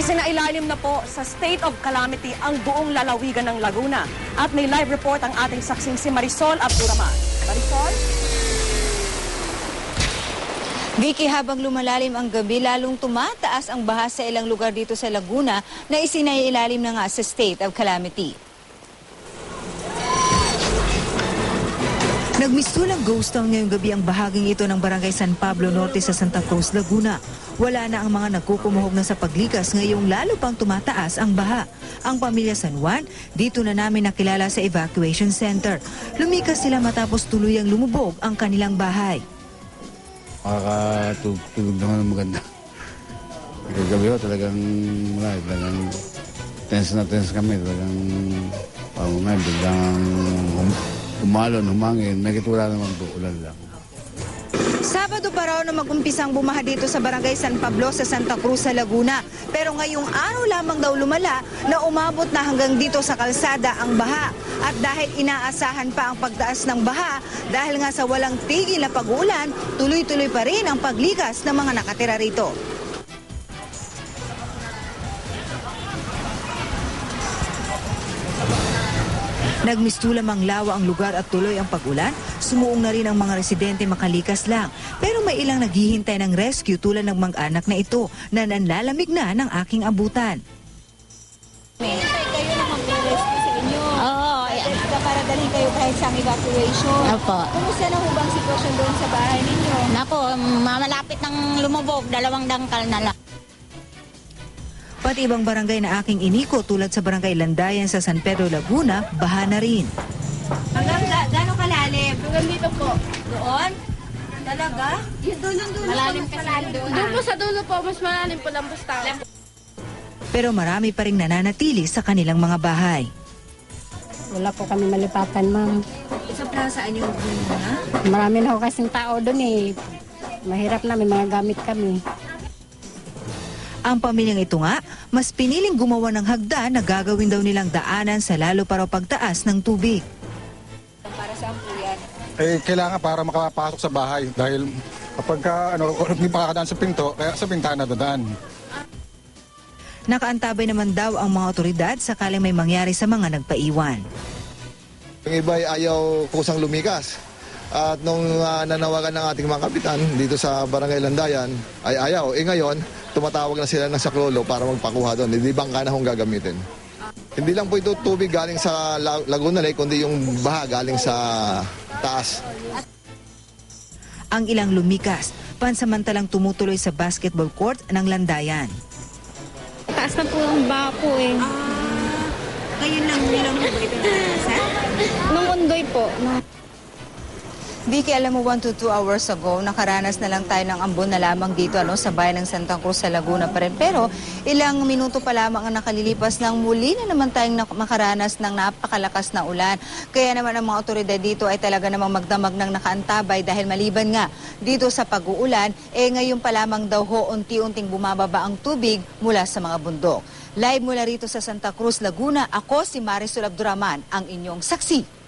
Isinailalim na po sa state of calamity ang buong lalawigan ng Laguna. At may live report ang ating saksing si Marisol Abduraman. Marisol? Vicky, habang lumalalim ang gabi, lalong tumataas ang baha sa ilang lugar dito sa Laguna na isinailalim na nga sa state of calamity. Nagmistulang ghost town ngayong gabi ang bahaging ito ng Barangay San Pablo Norte sa Santa Cruz, Laguna. Wala na ang mga nagkukumuhog na sa paglikas ngayong lalo pang tumataas ang baha. Ang pamilya San Juan, dito na namin nakilala sa evacuation center. Lumikas sila matapos tuluyang lumubog ang kanilang bahay. Makakatulog naman maganda. Gabi ko talagang tense na tense kami. Talagang biglang umalon, humangin. Nakitula naman po, ulan lang. Sabado pa raw na mag-umpisang bumaha dito sa Barangay San Pablo sa Santa Cruz sa Laguna. Pero ngayong araw lamang daw lumala na umabot na hanggang dito sa kalsada ang baha. At dahil inaasahan pa ang pagtaas ng baha, dahil nga sa walang tigil na pag-uulan, tuloy-tuloy pa rin ang paglikas ng mga nakatira rito. Nagmistulam ang lawa ang lugar at tuloy ang pag-ulan, sumuong na rin ang mga residente makalikas lang. Pero may ilang naghihintay ng rescue tulad ng mag-anak na ito na nanlalamig na ng aking abutan. Hintay kayo na mag-rescue sa inyo. Oo. Para dalhin kayo kahit sa evacuation. Opo. Kumusta na hubang sitwasyon doon sa bahay ninyo? Nako, malapit ng lumubog, 2 dangkal na lang. Pati ibang barangay na aking iniko tulad sa Barangay Landayan sa San Pedro, Laguna, baha na rin. Hanggang gano'ng kalalim? Hanggang dito po. Doon? Talaga? Yung dulo. Malalim kasi doon. Doon po sa dulo po, mas malalim po lang basta. Pero marami pa rin nananatili sa kanilang mga bahay. Wala po kami malipatan, ma'am. Sa plaza, anyo na? Marami na ho kasing tao doon eh. Mahirap na, may mga gamit kami. Ang pamilyang ito nga, mas piniling gumawa ng hagdan na gagawin daw nilang daanan sa lalo para pagtaas ng tubig. Para saan po yan? Kailangan para makapasok sa bahay dahil kapag hindi makakadaan sa pinto, kaya sa bintana dadaan. Nakaantabay naman daw ang mga otoridad sakaling may mangyari sa mga nagpaiwan. Yung iba ay ayaw kusang lumikas. At nung nanawagan ng ating mga kapitan dito sa Barangay Landayan ay ayaw. Ngayon, tumatawag na sila ng saklolo para magpakuha doon. Hindi bangka na kung gagamitin. Hindi lang po ito tubig galing sa Laguna Lake, kundi yung baha galing sa taas. Ang ilang lumikas, pansamantalang tumutuloy sa basketball court ng Landayan. Taas na po ang baha po eh. Ngayon lang nilang ba ito naranasan? Nung undoy po. Vicky, alam mo 1 to 2 hours ago, nakaranas na lang tayo ng ambon na lamang dito sa bayan ng Santa Cruz sa Laguna pa rin. Pero ilang minuto pa lamang ang nakalilipas nang muli na naman tayong makaranas ng napakalakas na ulan. Kaya naman ang mga otoridad dito ay talaga namang magdamag ng nakaantabay dahil maliban nga dito sa pag-uulan, ngayon pa lamang daw unti-unting bumababa ang tubig mula sa mga bundok. Live mula rito sa Santa Cruz, Laguna, ako si Marisol Abduraman, ang inyong saksi.